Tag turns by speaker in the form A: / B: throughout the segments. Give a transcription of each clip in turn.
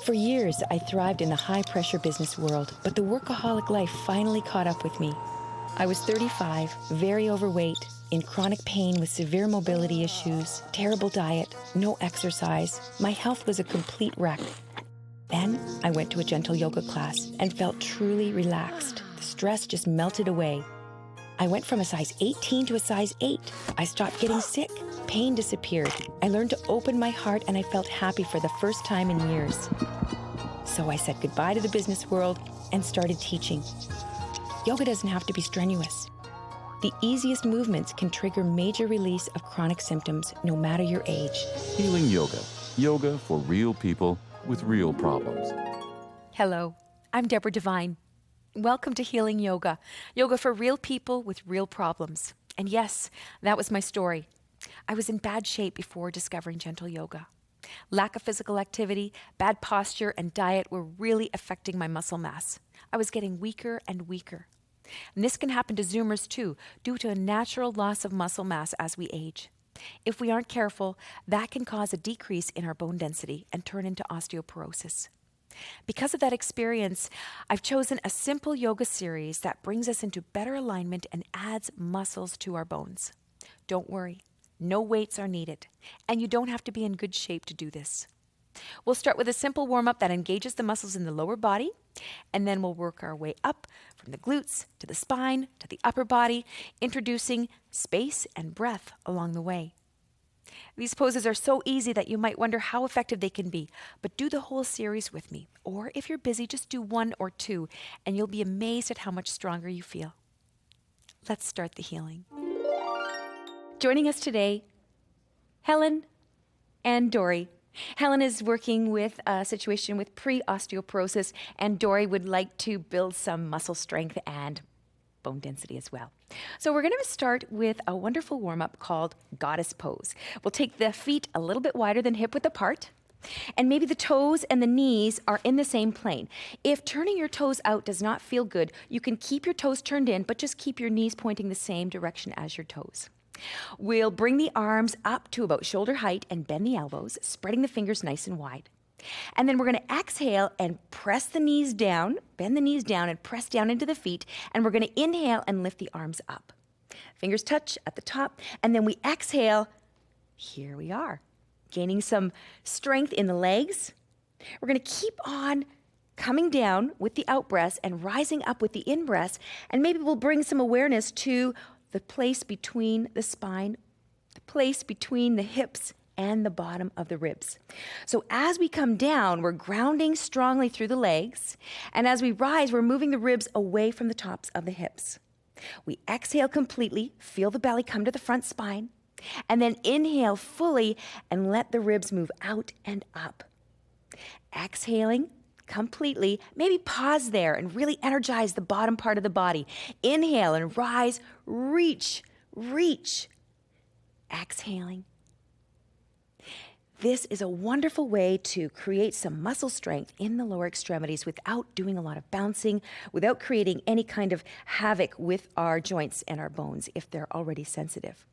A: For years, I thrived in the high-pressure business world, but the workaholic life finally caught up with me. I was 35, very overweight, in chronic pain with severe mobility issues, terrible diet, no exercise. My health was a complete wreck. Then I went to a gentle yoga class and felt truly relaxed. The stress just melted away. I went from a size 18 to a size 8. I stopped getting sick. Pain disappeared. I learned to open my heart and I felt happy for the first time in years. So I said goodbye to the business world and started teaching. Yoga doesn't have to be strenuous. The easiest movements can trigger major release of chronic symptoms, no matter your age.
B: Healing Yoga. Yoga for real people with real problems.
A: Hello, I'm Deborah Devine. Welcome to Healing Yoga. Yoga for real people with real problems. And yes, that was my story. I was in bad shape before discovering gentle yoga. Lack of physical activity, bad posture, and diet were really affecting my muscle mass. I was getting weaker and weaker. And this can happen to Zoomers too, due to a natural loss of muscle mass as we age. If we aren't careful, that can cause a decrease in our bone density and turn into osteoporosis. Because of that experience, I've chosen a simple yoga series that brings us into better alignment and adds muscles to our bones. Don't worry, no weights are needed, and you don't have to be in good shape to do this. We'll start with a simple warm-up that engages the muscles in the lower body, and then we'll work our way up from the glutes to the spine to the upper body, introducing space and breath along the way. These poses are so easy that you might wonder how effective they can be, but do the whole series with me. Or if you're busy, just do one or two, and you'll be amazed at how much stronger you feel. Let's start the healing. Joining us today, Helen and Dory. Helen is working with a situation with pre-osteoporosis, and Dory would like to build some muscle strength and bone density as well. So we're going to start with a wonderful warm-up called Goddess Pose. We'll take the feet a little bit wider than hip width apart, and maybe the toes and the knees are in the same plane. If turning your toes out does not feel good, you can keep your toes turned in, but just keep your knees pointing the same direction as your toes. We'll bring the arms up to about shoulder height and bend the elbows, spreading the fingers nice and wide. And then we're going to exhale and press the knees down, bend the knees down and press down into the feet. And we're going to inhale and lift the arms up. Fingers touch at the top. And then we exhale. Here we are, gaining some strength in the legs. We're going to keep on coming down with the out breaths and rising up with the in breaths. And maybe we'll bring some awareness to the place between the spine, the place between the hips, and the bottom of the ribs. So as we come down, we're grounding strongly through the legs. And as we rise, we're moving the ribs away from the tops of the hips. We exhale completely, feel the belly come to the front spine, and then inhale fully and let the ribs move out and up. Exhaling completely, maybe pause there and really energize the bottom part of the body. Inhale and rise, reach, reach. Exhaling. This is a wonderful way to create some muscle strength in the lower extremities without doing a lot of bouncing, without creating any kind of havoc with our joints and our bones if they're already sensitive.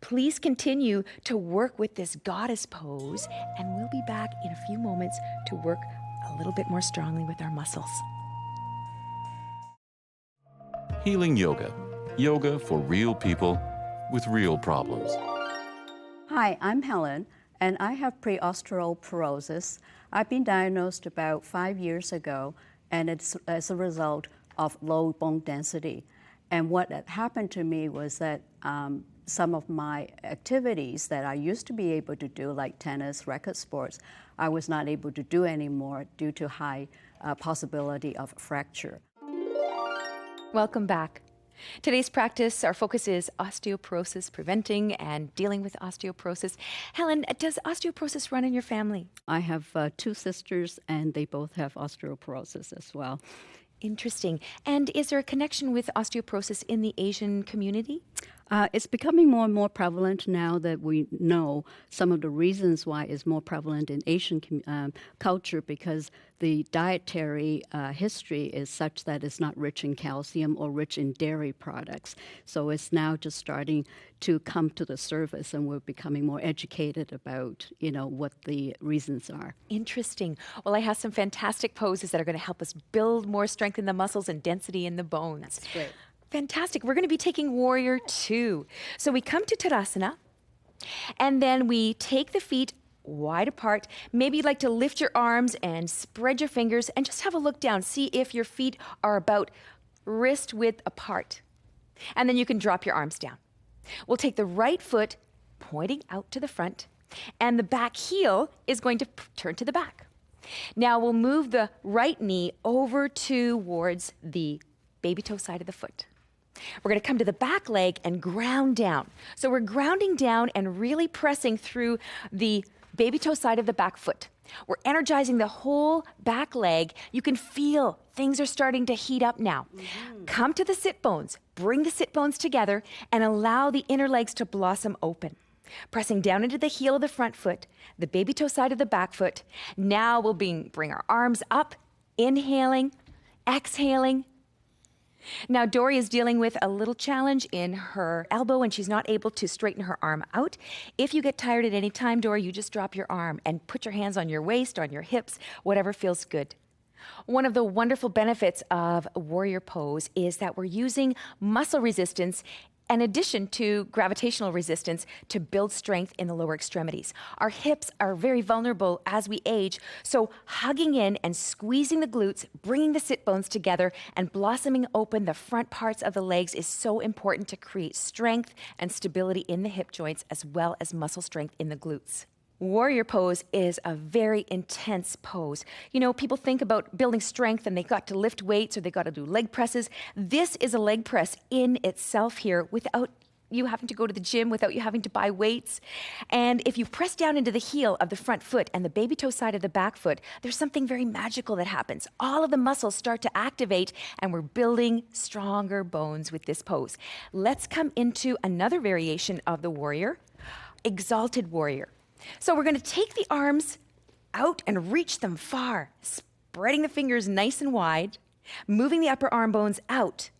A: Please continue to work with this goddess pose, and we'll be back in a few moments to work a little bit more strongly with our muscles.
B: Healing Yoga. Yoga for real people with real problems.
C: Hi, I'm Helen, and I have pre-osteoporosis. I've been diagnosed about 5 years ago, and it's as a result of low bone density. And what had happened to me was that some of my activities that I used to be able to do, like tennis, racket sports, I was not able to do anymore due to high possibility of fracture.
A: Welcome back. Today's practice, our focus is osteoporosis, preventing and dealing with osteoporosis. Helen, does osteoporosis run in your family?
C: I have 2 sisters, and they both have osteoporosis as well.
A: Interesting. And is there a connection with osteoporosis in the Asian community?
C: It's becoming more and more prevalent now that we know some of the reasons why it's more prevalent in Asian culture, because the dietary history is such that it's not rich in calcium or rich in dairy products. So it's now just starting to come to the surface, and we're becoming more educated about, what the reasons are.
A: Interesting. Well, I have some fantastic poses that are going to help us build more strength in the muscles and density in the bones.
C: That's great.
A: Fantastic. We're going to be taking Warrior 2. So we come to Tadasana, and then we take the feet wide apart. Maybe you'd like to lift your arms and spread your fingers and just have a look down. See if your feet are about wrist width apart. And then you can drop your arms down. We'll take the right foot pointing out to the front, and the back heel is going to turn to the back. Now we'll move the right knee over towards the baby toe side of the foot. We're going to come to the back leg and ground down. So we're grounding down and really pressing through the baby toe side of the back foot. We're energizing the whole back leg. You can feel things are starting to heat up now. Come to the sit bones. Bring the sit bones together and allow the inner legs to blossom open. Pressing down into the heel of the front foot, the baby toe side of the back foot. Now we'll bring our arms up, inhaling, exhaling. Now, Dory is dealing with a little challenge in her elbow, and she's not able to straighten her arm out. If you get tired at any time, Dory, you just drop your arm and put your hands on your waist, on your hips, whatever feels good. One of the wonderful benefits of Warrior Pose is that we're using muscle resistance in addition to gravitational resistance to build strength in the lower extremities. Our hips are very vulnerable as we age, so hugging in and squeezing the glutes, bringing the sit bones together, and blossoming open the front parts of the legs is so important to create strength and stability in the hip joints, as well as muscle strength in the glutes. Warrior pose is a very intense pose. People think about building strength and they got to lift weights or they got to do leg presses. This is a leg press in itself here without you having to go to the gym, without you having to buy weights. And if you press down into the heel of the front foot and the baby toe side of the back foot, there's something very magical that happens. All of the muscles start to activate and we're building stronger bones with this pose. Let's come into another variation of the warrior, Exalted Warrior. So we're going to take the arms out and reach them far, spreading the fingers nice and wide, moving the upper arm bones out.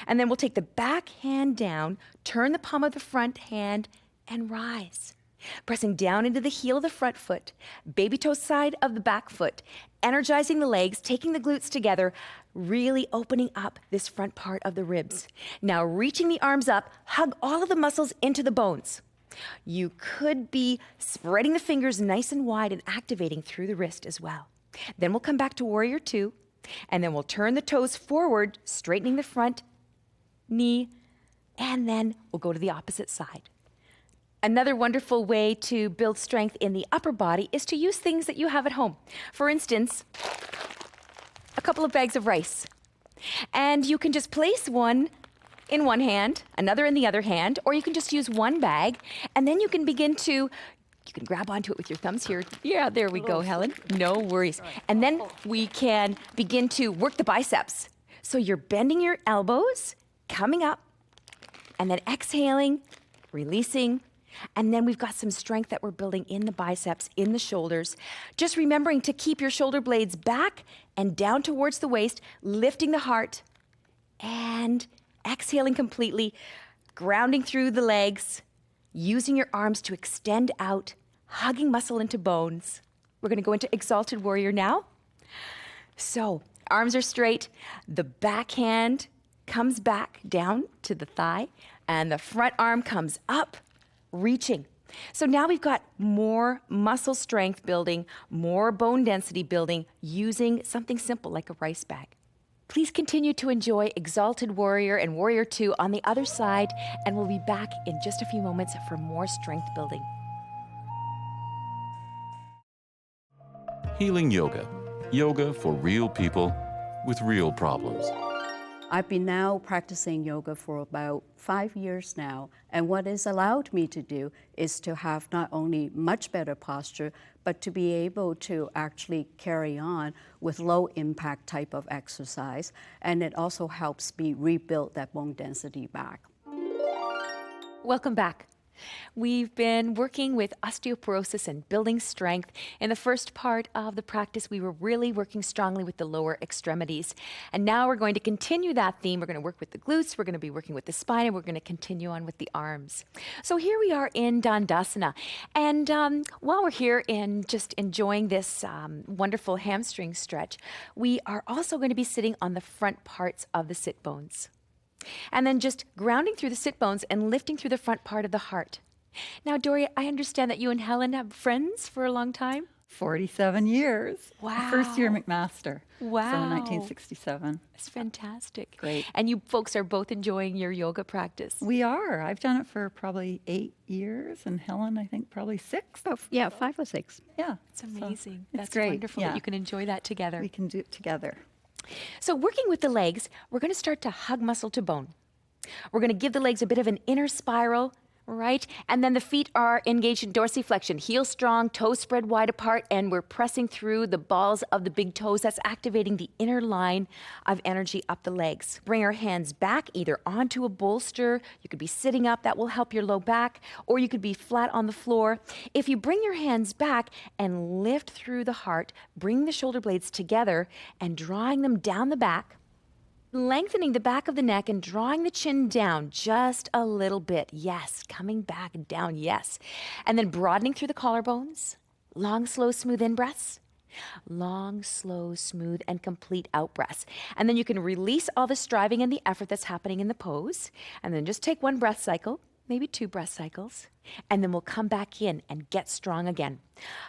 A: And then we'll take the back hand down, turn the palm of the front hand, and rise. Pressing down into the heel of the front foot, baby toe side of the back foot, energizing the legs, taking the glutes together, really opening up this front part of the ribs. Now reaching the arms up, hug all of the muscles into the bones. You could be spreading the fingers nice and wide and activating through the wrist as well. Then we'll come back to Warrior 2, and then we'll turn the toes forward, straightening the front knee, and then we'll go to the opposite side. Another wonderful way to build strength in the upper body is to use things that you have at home. For instance, a couple of bags of rice. And you can just place one in one hand, another in the other hand, or you can just use one bag, and then you can grab onto it with your thumbs here. Yeah, there we go, Helen. No worries. And then we can begin to work the biceps. So you're bending your elbows, coming up, and then exhaling, releasing, and then we've got some strength that we're building in the biceps, in the shoulders. Just remembering to keep your shoulder blades back and down towards the waist, lifting the heart, and exhaling completely, grounding through the legs, using your arms to extend out, hugging muscle into bones. We're going to go into Exalted Warrior now. So, arms are straight, the back hand comes back down to the thigh, and the front arm comes up, reaching. So now we've got more muscle strength building, more bone density building, using something simple like a rice bag. Please continue to enjoy Exalted Warrior and Warrior 2 on the other side, and we'll be back in just a few moments for more strength building.
B: Healing Yoga. Yoga for real people with real problems.
C: I've been now practicing yoga for about 5 years now, and what it's allowed me to do is to have not only much better posture, but to be able to actually carry on with low impact type of exercise, and it also helps me rebuild that bone density back.
A: Welcome back. We've been working with osteoporosis and building strength. In the first part of the practice, we were really working strongly with the lower extremities. And now we're going to continue that theme. We're going to work with the glutes, we're going to be working with the spine, and we're going to continue on with the arms. So here we are in Dandasana. And while we're here in just enjoying this wonderful hamstring stretch, we are also going to be sitting on the front parts of the sit bones. And then just grounding through the sit bones and lifting through the front part of the heart. Now, Doria, I understand that you and Helen have friends for a long time.
D: 47 years.
A: Wow.
D: First year McMaster.
A: Wow.
D: So 1967.
A: It's fantastic.
D: Great.
A: And you folks are both enjoying your yoga practice.
D: We are. I've done it for probably 8 years, and Helen, I think, probably 6.
C: Oh, yeah, 5 or 6.
D: Yeah.
A: It's amazing.
D: It's
A: That's
D: great.
A: wonderful
D: Yeah.
A: that you can enjoy that together.
D: We can do it together.
A: So working with the legs, we're going to start to hug muscle to bone. We're going to give the legs a bit of an inner spiral, right? And then the feet are engaged in dorsiflexion, heels strong, toes spread wide apart, and we're pressing through the balls of the big toes. That's activating the inner line of energy up the legs. Bring our hands back, either onto a bolster. You could be sitting up, that will help your low back, or you could be flat on the floor. If you bring your hands back and lift through the heart, bring the shoulder blades together and drawing them down the back, lengthening the back of the neck and drawing the chin down just a little bit. Yes, coming back down, yes. And then broadening through the collarbones. Long, slow, smooth in-breaths. Long, slow, smooth, and complete out-breaths. And then you can release all the striving and the effort that's happening in the pose. And then just take 1 breath cycle, maybe 2 breath cycles. And then we'll come back in and get strong again.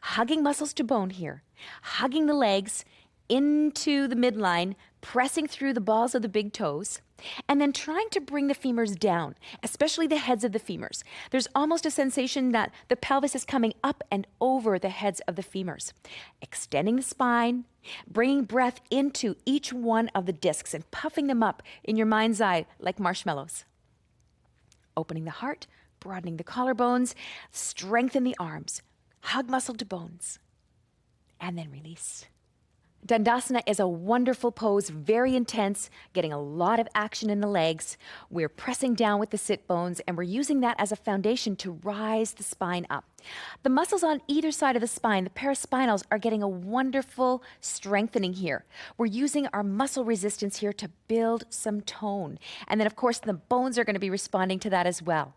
A: Hugging muscles to bone here. Hugging the legs into the midline, pressing through the balls of the big toes, and then trying to bring the femurs down, especially the heads of the femurs. There's almost a sensation that the pelvis is coming up and over the heads of the femurs. Extending the spine, bringing breath into each one of the discs and puffing them up in your mind's eye like marshmallows. Opening the heart, broadening the collarbones, strengthen the arms, hug muscle to bones, and then release. Dandasana is a wonderful pose, very intense, getting a lot of action in the legs. We're pressing down with the sit bones, and we're using that as a foundation to rise the spine up. The muscles on either side of the spine, the paraspinals, are getting a wonderful strengthening here. We're using our muscle resistance here to build some tone. And then, of course, the bones are going to be responding to that as well.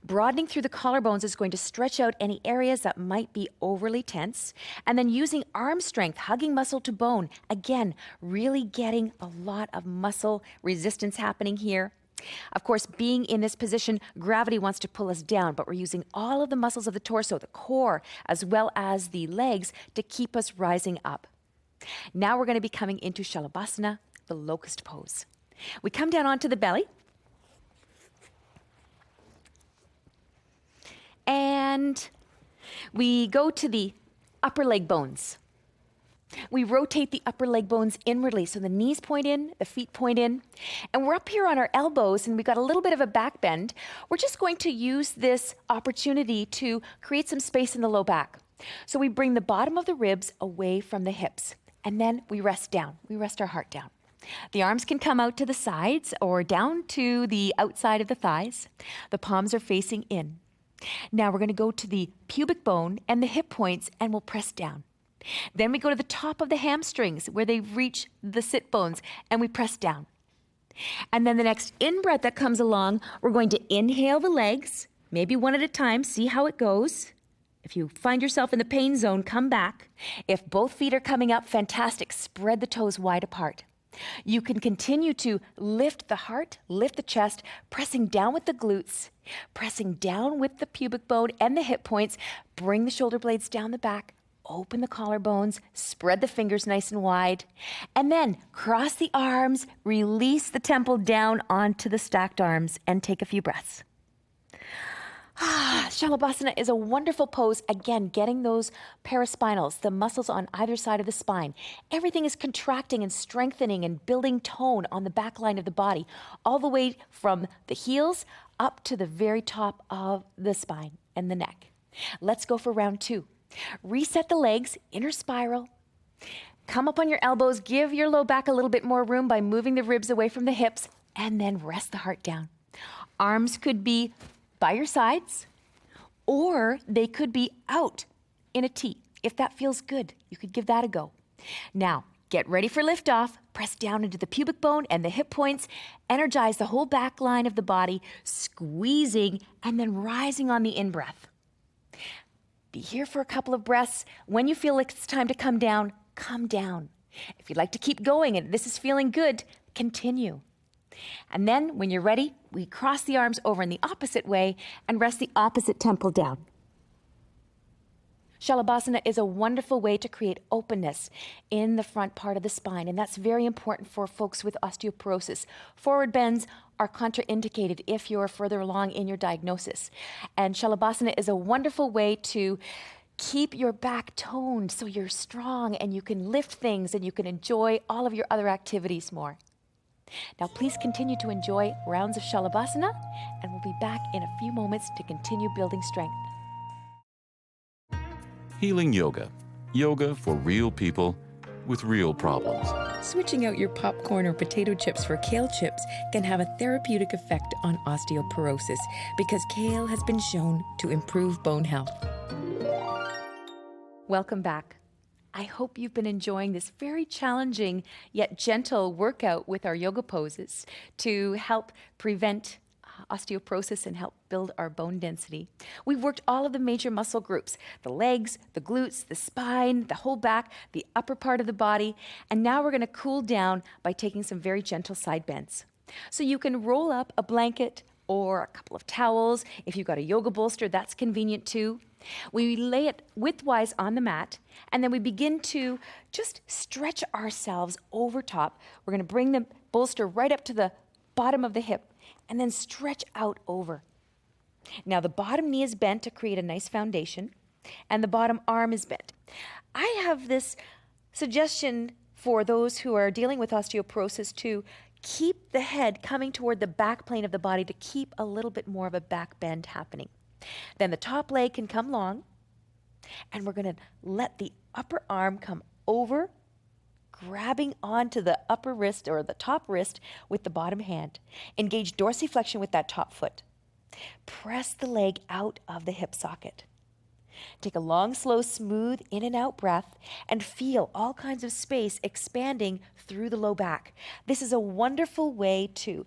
A: Broadening through the collarbones is going to stretch out any areas that might be overly tense. And then using arm strength, hugging muscle to bone. Again, really getting a lot of muscle resistance happening here. Of course, being in this position, gravity wants to pull us down, but we're using all of the muscles of the torso, the core, as well as the legs to keep us rising up. Now we're going to be coming into Salabasana, the locust pose. We come down onto the belly. And we go to the upper leg bones. We rotate the upper leg bones inwardly, so the knees point in, the feet point in, and we're up here on our elbows, and we've got a little bit of a back bend. We're just going to use this opportunity to create some space in the low back. So we bring the bottom of the ribs away from the hips, and then we rest down. We rest our heart down. The arms can come out to the sides or down to the outside of the thighs. The palms are facing in. Now we're going to go to the pubic bone and the hip points, and we'll press down. Then we go to the top of the hamstrings where they reach the sit bones, and we press down. And then the next in-breath that comes along, we're going to inhale the legs, maybe one at a time, see how it goes. If you find yourself in the pain zone, come back. If both feet are coming up, fantastic. Spread the toes wide apart. You can continue to lift the heart, lift the chest, pressing down with the glutes, pressing down with the pubic bone and the hip points. Bring the shoulder blades down the back, open the collarbones, spread the fingers nice and wide, and then cross the arms, release the temple down onto the stacked arms, and take a few breaths. Salabasana is a wonderful pose, again, getting those paraspinals, the muscles on either side of the spine. Everything is contracting and strengthening and building tone on the back line of the body, all the way from the heels up to the very top of the spine and the neck. Let's go for round 2. Reset the legs, inner spiral. Come up on your elbows, give your low back a little bit more room by moving the ribs away from the hips, and then rest the heart down. Arms could be by your sides, or they could be out in a T. If that feels good, you could give that a go. Now, get ready for liftoff. Press down into the pubic bone and the hip points. Energize the whole back line of the body, squeezing and then rising on the in-breath. Be here for a couple of breaths. When you feel like it's time to come down, come down. If you'd like to keep going and this is feeling good, continue. And then when you're ready, we cross the arms over in the opposite way and rest the opposite temple down. Salabasana is a wonderful way to create openness in the front part of the spine, and that's very important for folks with osteoporosis. Forward bends are contraindicated if you're further along in your diagnosis. And Salabasana is a wonderful way to keep your back toned so you're strong and you can lift things and you can enjoy all of your other activities more. Now please continue to enjoy rounds of Salabasana, and we'll be back in a few moments to continue building strength.
B: Healing Yoga. Yoga for real people with real problems.
E: Switching out your popcorn or potato chips for kale chips can have a therapeutic effect on osteoporosis because kale has been shown to improve bone health.
A: Welcome back. I hope you've been enjoying this very challenging yet gentle workout with our yoga poses to help prevent osteoporosis and help build our bone density. We've worked all of the major muscle groups, the legs, the glutes, the spine, the whole back, the upper part of the body, and now we're going to cool down by taking some very gentle side bends. So you can roll up a blanket or a couple of towels. If you've got a yoga bolster, that's convenient too. We lay it widthwise on the mat, and then we begin to just stretch ourselves over top. We're going to bring the bolster right up to the bottom of the hip, and then stretch out over. Now the bottom knee is bent to create a nice foundation, and the bottom arm is bent. I have this suggestion for those who are dealing with osteoporosis to keep the head coming toward the back plane of the body to keep a little bit more of a back bend happening. Then the top leg can come long, and we're going to let the upper arm come over, grabbing onto the upper wrist or the top wrist with the bottom hand. Engage dorsiflexion with that top foot. Press the leg out of the hip socket. Take a long, slow, smooth in and out breath and feel all kinds of space expanding through the low back. This is a wonderful way to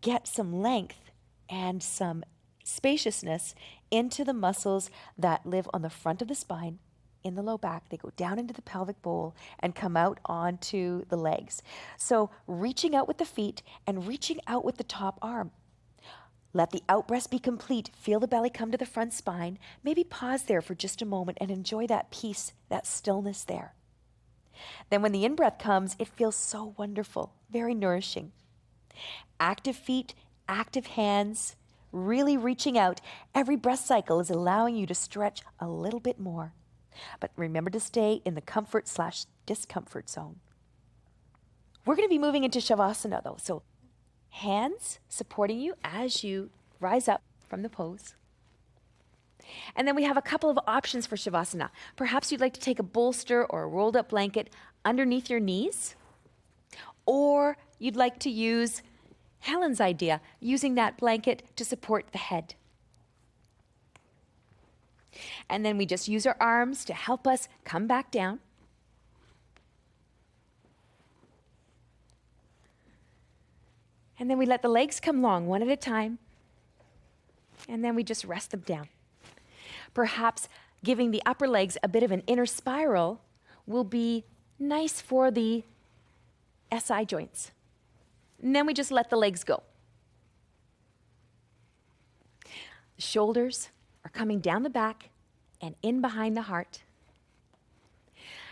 A: get some length and some spaciousness into the muscles that live on the front of the spine. In the low back, they go down into the pelvic bowl and come out onto the legs. So reaching out with the feet and reaching out with the top arm. Let the out breath be complete. Feel the belly come to the front spine. Maybe pause there for just a moment and enjoy that peace, that stillness there. Then when the in-breath comes, it feels so wonderful, very nourishing. Active feet, active hands, really reaching out. Every breath cycle is allowing you to stretch a little bit more. But remember to stay in the comfort/discomfort zone. We're going to be moving into Savasana though. So hands supporting you as you rise up from the pose. And then we have a couple of options for Savasana. Perhaps you'd like to take a bolster or a rolled up blanket underneath your knees. Or you'd like to use Helen's idea, using that blanket to support the head. And then we just use our arms to help us come back down. And then we let the legs come long, one at a time. And then we just rest them down. Perhaps giving the upper legs a bit of an inner spiral will be nice for the SI joints. And then we just let the legs go. The shoulders are coming down the back and in behind the heart.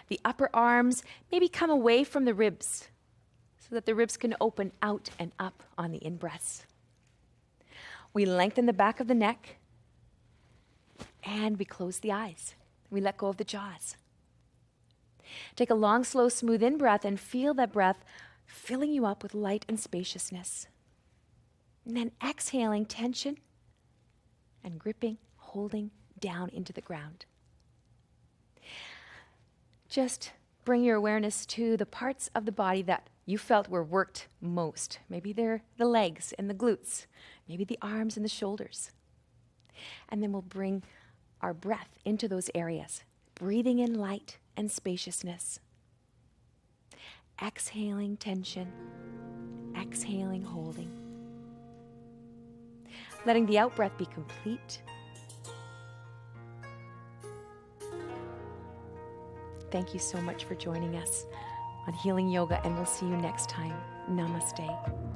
A: The upper arms maybe come away from the ribs so that the ribs can open out and up on the in-breaths. We lengthen the back of the neck and we close the eyes. We let go of the jaws. Take a long, slow, smooth in-breath and feel that breath filling you up with light and spaciousness. And then exhaling tension and gripping, holding down into the ground. Just bring your awareness to the parts of the body that you felt were worked most. Maybe they're the legs and the glutes, maybe the arms and the shoulders. And then we'll bring our breath into those areas, breathing in light and spaciousness. Exhaling tension, exhaling holding. Letting the out-breath be complete. Thank you so much for joining us on Healing Yoga, and we'll see you next time. Namaste.